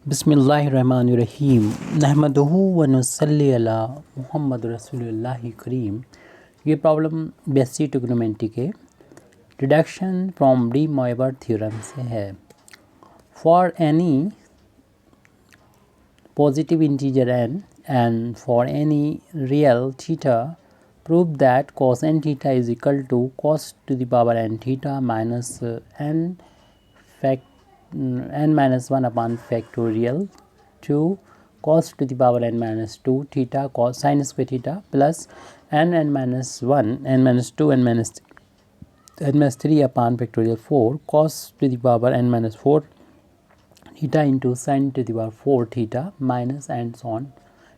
बिस्मिल्लाहिर्रहमानिर्रहीम नहमदुहु व नुसल्ली अला मुहम्मद रसूलुल्लाहि करीम। ये प्रॉब्लम बेसिक ट्रिग्नोमेट्री के deduction from de Moivre theorem से है। For any positive integer n and for any real theta prove that cos n theta is equal to cos to the power n theta minus n minus 1 upon factorial 2 cos to the power n minus 2 theta cos sin square theta plus n minus 1 n minus 2 n minus 3 upon factorial 4 cos to the power n minus 4 theta into sin to the power 4 theta minus and so on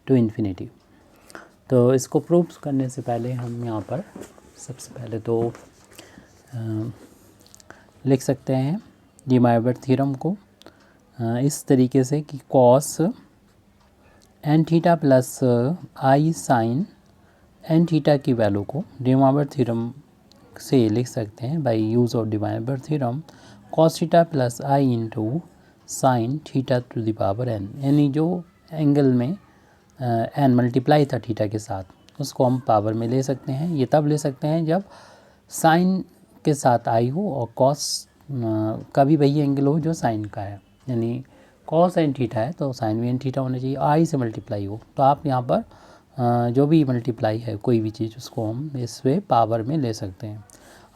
to infinity। तो इसको prove करने से पहले हम यहाँ पर सबसे पहले तो लिख सकते हैं डी मोइबर थ्योरम को इस तरीके से कि cos n theta plus i sine n theta की वैल्यू को डी मोइबर थ्योरम से लिख सकते हैं by use of De Moivre theorem cos theta plus i into sine theta to the power n, यानी जो एंगल में n मल्टीप्लाई था थीटा के साथ उसको हम पावर में ले सकते हैं। ये तब ले सकते हैं जब साइन के साथ आई हो और cos का भी वही एंगल हो जो साइन का है, यानी cos n थीटा है तो साइन भी n थीटा होना चाहिए, आई से मल्टीप्लाई हो। तो आप यहाँ पर जो भी मल्टीप्लाई है कोई भी चीज़ उसको हम इससे पावर में ले सकते हैं।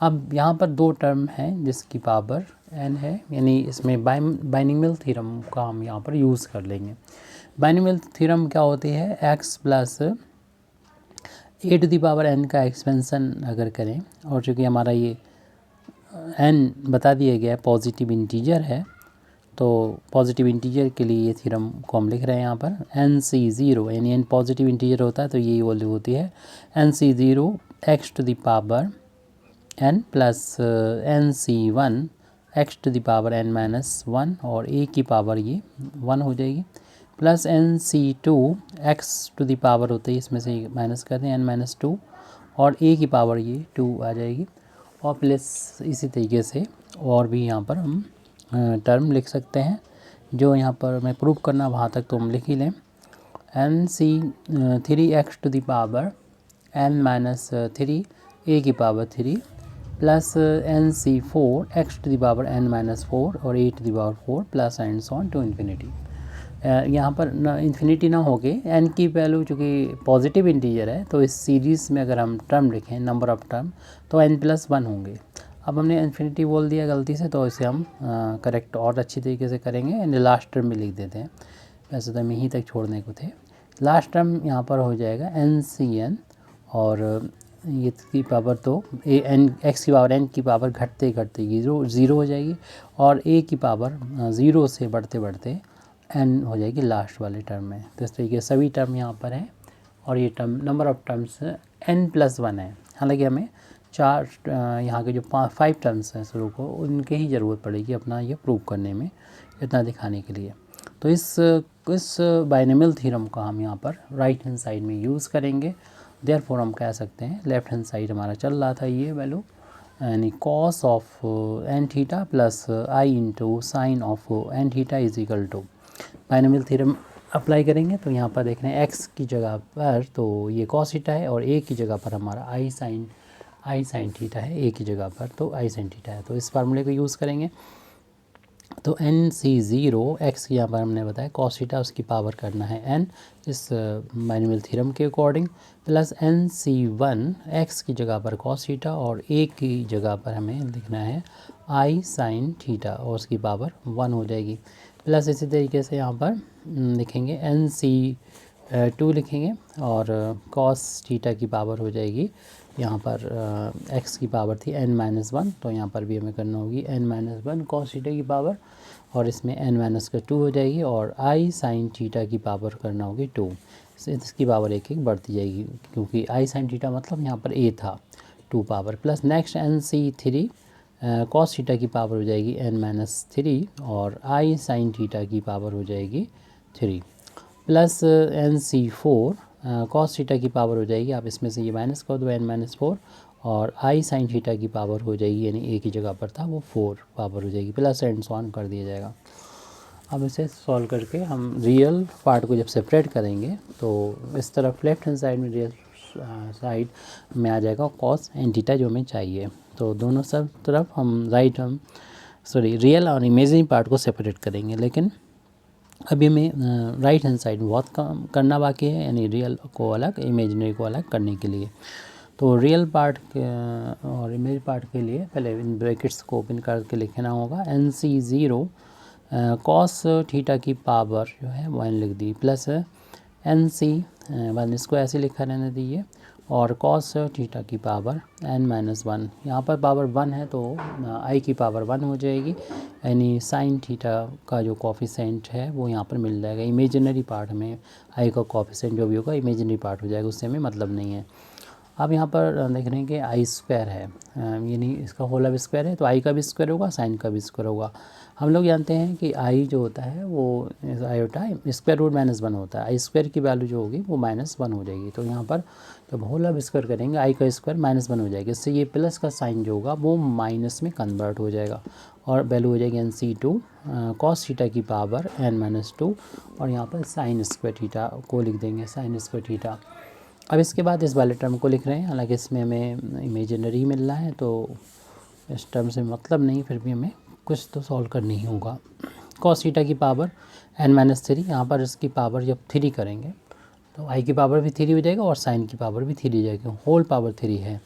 अब यहाँ पर दो टर्म हैं जिसकी पावर n है, यानी इसमें बाइनोमियल थ्योरम का हम यहाँ पर यूज़ कर लेंगे। बाइनोमियल थ्योरम क्या होती है, x plus a to the power n का एक्सपेंसन अगर करें और चूँकि हमारा ये n बता दिया गया है पॉजिटिव इंटीजर है तो पॉजिटिव इंटीजर के लिए ये थ्योरम को हम लिख रहे हैं यहाँ पर nc0, यानी n पॉजिटिव इंटीजर होता है तो यही वैल्यू होती है nc0 x to the power n plus nc1 x to the power n minus 1 और a की पावर ये 1 हो जाएगी plus nc2 x to the power होते है इसमें से माइनस कर दें n माइनस 2 और a की पावर ये 2 आ जाएगी और प्लस इसी तरीके से और भी यहाँ पर हम टर्म लिख सकते हैं जो यहाँ पर मैं प्रूव करना वहाँ तक तो हम लिख ही लें nc3x to the power n minus 3 a की power 3 plus nc4x to the power n minus 4 और a to the power 4 plus and so on to infinity. यहाँ पर न इन्फिनिटी ना हो के n की वैल्यू चूँकि पॉजिटिव इंटीजर है तो इस सीरीज़ में अगर हम टर्म लिखें नंबर ऑफ़ टर्म तो n प्लस 1 होंगे। अब हमने इन्फिनिटी बोल दिया गलती से तो इसे हम करेक्ट और अच्छी तरीके से करेंगे एंड लास्ट टर्म में लिख देते हैं, वैसे तो हम यहीं तक छोड़ने को थे। लास्ट टर्म यहाँ पर हो जाएगा nCn और ये की पावर तो x की पावर n की पावर घटते घटते ज़ीरो हो जाएगी और a की पावर 0 से बढ़ते बढ़ते n हो जाएगी लास्ट वाले टर्म में। तो इस तरीके सभी टर्म यहाँ पर हैं और ये term number of terms n plus 1 है। हालांकि हमें चार यहाँ के जो 5 टर्म्स हैं शुरू को उनके ही ज़रूरत पड़ेगी अपना ये प्रूव करने में, इतना दिखाने के लिए। तो इस बाइनोमियल थ्योरम का हम यहाँ पर राइट हैंड साइड में यूज़ करेंगे। देयरफॉर हम कह सकते हैं लेफ़्ट हैंड साइड हमारा चल रहा था ये वैल्यू, यानी cos of n theta plus i into sine of n theta is equal to binomial theorem apply करेंगे। तो यहाँ पर देख रहे हैं x की जगह पर तो ये cos थीटा है और a की जगह पर हमारा आई साइन थीटा है, a की जगह पर तो आई साइन थीटा है। तो इस फार्मूले को यूज़ करेंगे तो nc0 x यहाँ पर हमने बताया cos थीटा उसकी पावर करना है n इस बाइनोमियल थ्योरम के अकॉर्डिंग प्लस nc1 x की जगह पर cos थीटा और a की जगह पर हमें लिखना है आई साइन थीटा और उसकी पावर 1 हो जाएगी। प्लस इसी तरीके से यहाँ पर लिखेंगे nc2 लिखेंगे और cos थीटा की पावर हो जाएगी यहाँ पर x की पावर थी n माइनस 1 तो यहाँ पर भी हमें करना होगी n माइनस 1 cos थीटा की पावर और इसमें n माइनस का 2 हो जाएगी और आई साइन थीटा की पावर करना होगी 2, इसकी पावर एक एक बढ़ती जाएगी क्योंकि आई साइन थीटा मतलब यहाँ पर a था 2 power plus next nc3 cos theta की पावर हो जाएगी n माइनस 3 और आई साइन थीटा की पावर हो जाएगी 3 प्लस nc4 cos थीटा की पावर हो जाएगी, आप इसमें से ये माइनस कर दो n माइनस 4 और आई साइन थीटा की पावर हो जाएगी यानी a की जगह पर था वो 4 पावर हो जाएगी प्लस एंड सो ऑन कर दिया जाएगा। अब इसे सॉल्व करके हम रियल पार्ट को जब सेपरेट करेंगे तो इस तरफ लेफ्ट हैंड साइड में रियल साइड में आ जाएगा कॉस एंड थीटा जो हमें चाहिए। तो दोनों सब तरफ हम रियल और इमेजिनरी पार्ट को सेपरेट करेंगे, लेकिन अभी हमें राइट हैंड साइड बहुत कम करना बाकी है, यानी रियल को अलग इमेजिनरी को अलग करने के लिए। तो रियल पार्ट और इमेज पार्ट के लिए पहले इन ब्रैकेट्स को ओपन करके लिखना होगा NC0 कॉस थीटा की पावर जो है 1 लिख दी, प्लस NC1 इसको ऐसे लिखा रहने दीजिए, और कॉस थीटा की पावर n-1। यहाँ पर पावर 1 है तो i की पावर 1 हो जाएगी, यानी साइन थीटा का जो कॉफिशेंट है वो यहाँ पर मिल जाएगा। इमेजिनरी पार्ट में i का कॉफिशेंट जो भी होगा इमेजिनरी पार्ट हो जाएगा, उससे हमें मतलब नहीं है। अब यहाँ पर देख रहे हैं कि आई स्क्वायर है, यानी इसका होल अब स्क्वायर है तो आई का भी स्क्वायर होगा, साइन का भी स्क्वायर होगा। हम लोग जानते हैं कि आई जो होता है वो आयोटा स्क्वायर रूट -1 होता है, आई स्क्वायर की वैल्यू जो होगी वो -1 हो जाएगी। तो यहाँ पर जब होल अब स्क्वायर करेंगे आई का स्क्वायर -1 हो जाएगा, इससे ये प्लस का साइन जो होगा वो माइनस में कन्वर्ट हो जाएगा और वैल्यू हो जाएगी NC2 कॉस थीटा की पावर n-2, और यहाँ पर साइन स्क्वायर थीटा को लिख देंगे, साइन स्क्वायर थीटा। अब इसके बाद इस वाले टर्म को लिख रहे हैं, हालांकि इसमें हमें इमेजिनरी मिल रहा है तो इस टर्म से मतलब नहीं, फिर भी हमें कुछ तो सॉल्व करनी ही होगा। कॉस थीटा की पावर n-3, यहाँ पर इसकी पावर जब 3 करेंगे तो आई की पावर भी 3 हो जाएगा और साइन की पावर भी 3 हो जाएगी, होल पावर 3 है।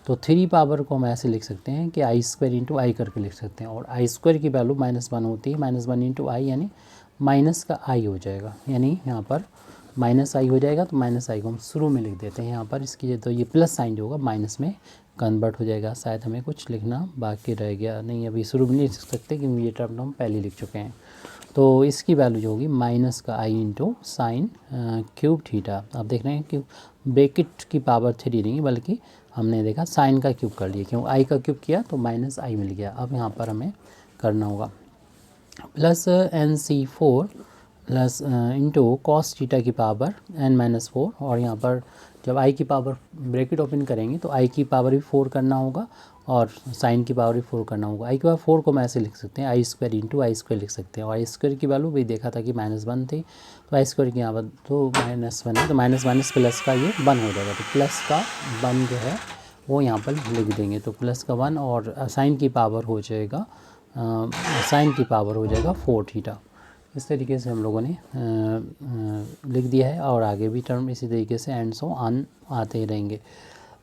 तो 3 पावर को हम ऐसे लिख सकते हैं कि आई स्क्वायर इंटू आई करके लिख सकते हैं, और आई स्क्वायर की वैल्यू -1 होती है, -1 इंटू आई यानी माइनस का आई हो जाएगा, यानी यहाँ पर माइनस आई हो जाएगा। तो माइनस आई को हम शुरू में लिख देते हैं यहाँ पर इसकी, तो ये प्लस साइन जो होगा माइनस में कन्वर्ट हो जाएगा। शायद हमें कुछ लिखना बाकी रह गया, नहीं अभी शुरू में नहीं लिख सकते क्योंकि ये टर्म हम पहले लिख चुके हैं। तो इसकी वैल्यू जो होगी माइनस का आई इंटू साइन क्यूब थीटा। आप देख रहे हैं कि ब्रैकेट की पावर 3 नहीं बल्कि हमने देखा साइन का क्यूब कर लिया, क्यों आई का क्यूब किया तो माइनस आई मिल गया। अब यहाँ पर हमें करना होगा plus NC4 plus into cos theta की पावर n-4, और यहाँ पर जब i की पावर ब्रैकेट ओपन करेंगे तो i की पावर भी 4 करना होगा और साइन की पावर भी 4 करना होगा। i की पावर 4 को हम ऐसे लिख सकते हैं, आई स्क्वायर इंटू आई स्क्वायर लिख सकते हैं, और आई स्क्वायर की वैल्यू भी देखा था कि -1 थी, तो आई स्क्वायर की यहाँ पर तो -1 है, तो माइनस प्लस का ये 1 हो जाएगा, तो प्लस का 1 जो है वो यहाँ पर लिख देंगे। तो प्लस का 1 और साइन की पावर हो जाएगा साइन की पावर हो जाएगा 4 थीटा। इस तरीके से हम लोगों ने लिख दिया है, और आगे भी टर्म इसी तरीके से एंड सो ऑन आते ही रहेंगे।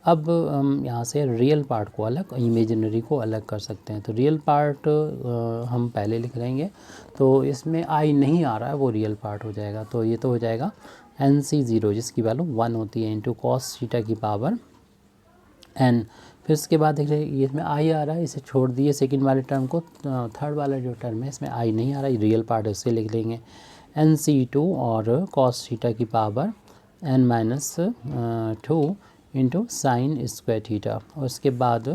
अब हम यहाँ से रियल पार्ट को अलग, इमेजिनरी को अलग कर सकते हैं। तो रियल पार्ट हम पहले लिख लेंगे, तो इसमें आई नहीं आ रहा है वो रियल पार्ट हो जाएगा। तो ये तो हो जाएगा NC0 जिसकी वैल्यू 1 होती है इंटू कॉस थीटा की पावर n। फिर उसके बाद देख रहे ये इसमें आई आ रहा है, इसे छोड़ दिए सेकंड वाले टर्म को, थर्ड वाला जो टर्म है इसमें आई नहीं आ रहा है, रियल पार्ट है उससे लिख लेंगे NC2 और कॉस थीटा की power n-2 into sine square theta. और उसके बाद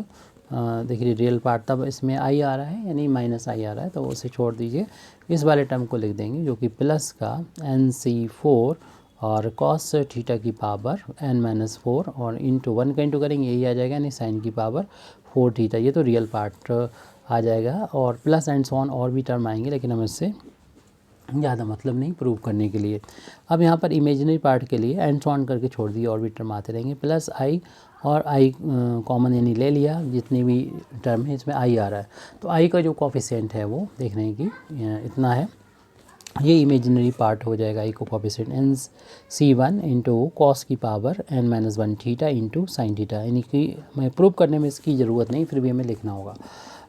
देखिए रियल पार्ट तब इसमें आई आ रहा है यानी माइनस आई आ रहा है, तो उसे छोड़ दीजिए, इस वाले टर्म को लिख देंगे जो कि प्लस का NC4 और कॉस थीटा की पावर n-4 और इंटू 1 का इंटू करेंगे यही आ जाएगा, यानी साइन की पावर 4 थीटा। ये तो रियल पार्ट आ जाएगा, और प्लस एंड सो ऑन और भी टर्म आएंगे, लेकिन हम इससे ज़्यादा मतलब नहीं प्रूव करने के लिए। अब यहाँ पर इमेजिनरी पार्ट के लिए एंड सो ऑन करके छोड़ दिए, और भी टर्म आते रहेंगे। प्लस आई और आई कॉमन यानी ले लिया, जितनी भी टर्म है इसमें आई आ रहा है, तो आई का जो कॉफिशेंट है वो देख रहे हैं कि इतना है, ये इमेजिनरी पार्ट हो जाएगा। आई को कॉफिशेंट NC1 इंटू कॉस की power n-1 theta into sine theta, यानी कि मैं प्रूव करने में इसकी ज़रूरत नहीं, फिर भी हमें लिखना होगा।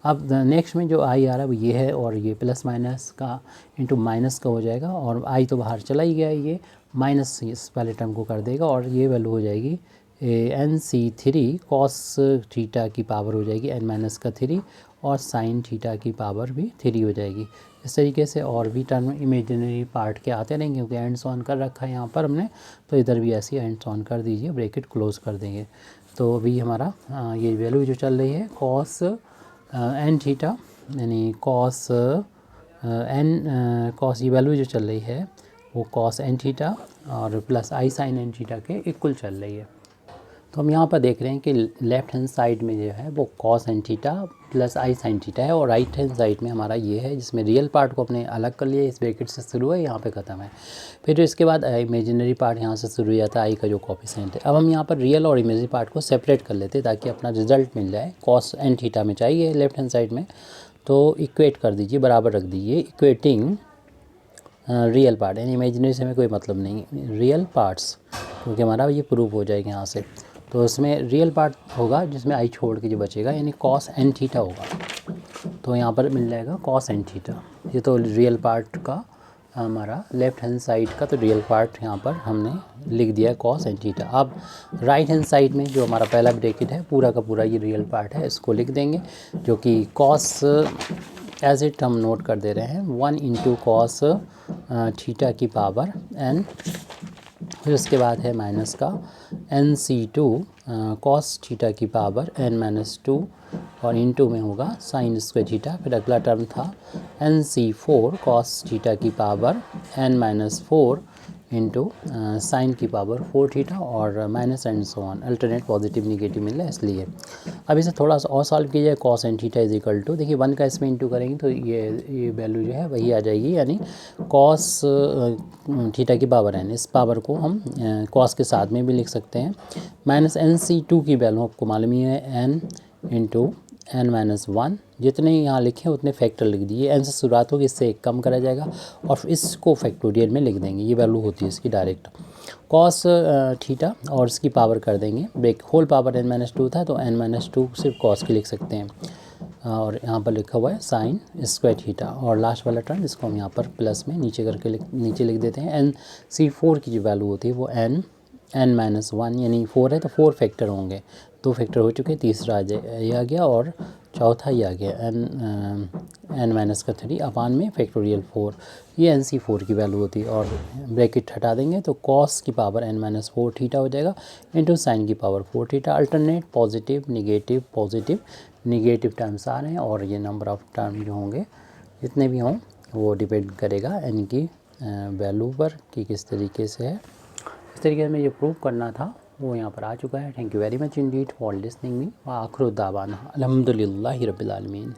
अब नेक्स्ट में जो आई आ रहा है वो ये है, और ये प्लस माइनस का इंटू माइनस का हो जाएगा, और आई तो बाहर चला ही गया, ये माइनस इस वाले टर्म को कर देगा, और ये वैल्यू हो जाएगी NC3 कॉस थीटा की पावर हो जाएगी n-3 और साइन थीटा की पावर भी 3 हो जाएगी। इस तरीके से और भी टर्म इमेजिनरी पार्ट के आते रहेंगे, क्योंकि एंड्स ऑन कर रखा है यहाँ पर हमने, तो इधर भी ऐसे ही एंड्स ऑन कर दीजिए, ब्रैकेट क्लोज कर देंगे। तो अभी हमारा ये वैल्यू जो चल रही है कॉस n थीटा, यानी कॉस ये वैल्यू जो चल रही है वो कॉस n थीटा और plus i sine n theta के इक्वल चल रही है। तो हम यहाँ पर देख रहे हैं कि लेफ्ट हैंड साइड में जो है वो cos n theta plus i sine theta है, और राइट हैंड साइड में हमारा ये है जिसमें रियल पार्ट को अपने अलग कर लिया, इस ब्रैकेट से शुरू है यहाँ पे ख़त्म है। फिर इसके बाद इमेजिनरी पार्ट यहाँ से शुरू हो जाता है, आई का जो कोफिशिएंट है। अब हम यहाँ पर रियल और इमेजिनरी पार्ट को सेपरेट कर लेते हैं ताकि अपना रिजल्ट मिल जाए। कॉस एन थीटा में चाहिए लेफ्ट हैंड साइड में, तो इक्वेट कर दीजिए, बराबर रख दीजिए, इक्वेटिंग रियल पार्ट, यानी इमेजिनरी से हमें कोई मतलब नहीं, रियल पार्ट्स, क्योंकि हमारा ये प्रूफ हो जाएगा यहाँ से। तो इसमें रियल पार्ट होगा जिसमें आई छोड़ के जो बचेगा, यानी कॉस एन थीटा होगा। तो यहाँ पर मिल जाएगा कॉस एन थीटा। ये तो रियल पार्ट का हमारा लेफ्ट हैंड साइड का तो रियल पार्ट यहाँ पर हमने लिख दिया कॉस एन थीटा। अब राइट हैंड साइड में जो हमारा पहला ब्रैकेट है पूरा का पूरा ये रियल पार्ट है, इसको लिख देंगे, जो कि कॉस एज इट हम नोट कर दे रहे हैं 1 इंटू कॉस थीटा की पावर एन। फिर उसके बाद है माइनस का NC2 कॉस थीटा की पावर n-2, और इनटू में होगा साइन स्क्वायर थीटा। फिर अगला टर्म था NC4 कॉस थीटा की पावर n-4 इंटू साइन की पावर 4 थीटा, और minus and so on, alternate positive negative मिल रहा है इसलिए। अब इसे थोड़ा सा और सॉल्व किया जाए। Cos n theta is equal to, देखिए 1 का इसमें इंटू करेंगे तो ये वैल्यू जो है वही आ जाएगी, यानी कॉस थीटा की पावर एन, इस पावर को हम कॉस के साथ में भी लिख सकते हैं। माइनस NC2 की वैल्यू आपको मालूम ही है n इंटू n-1, जितने यहाँ लिखे उतने फैक्टर लिख दिए। n से शुरुआत होगी, इससे एक कम करा जाएगा और फिर इसको फैक्टोरियल में लिख देंगे, ये वैल्यू होती है इसकी डायरेक्ट। कॉस थीटा और इसकी पावर कर देंगे, ब्रेक होल पावर n-2 था तो n-2 सिर्फ कॉस की लिख सकते हैं, और यहाँ पर लिखा हुआ है साइन स्क्वायर थीटा, और लास्ट वाला टर्म इसको हम यहाँ पर प्लस में नीचे करके नीचे लिख देते हैं। NC4 की जो वैल्यू होती है वो n-1, यानी 4 है तो 4 फैक्टर होंगे, 2 फैक्टर हो चुके, तीसरा ये आ गया और चौथा ये आ गया n-3 अपान में फैक्टोरियल 4, ये NC4 की वैल्यू होती है। और ब्रैकेट हटा देंगे तो कॉस की पावर n-4 थीटा हो जाएगा इंटू साइन की power 4 theta. Alternate positive negative terms आ रहे हैं, और ये नंबर ऑफ टर्म जो होंगे जितने भी हों वो डिपेंड करेगा n की वैल्यू पर कि किस तरीके से है। इस तरीके से जो प्रूव करना था वो यहाँ पर आ चुका है। Thank you very much Indeed for listening me. व आखिर दावाना अल्हम्दुलिल्लाहि रब्बिल आलमीन।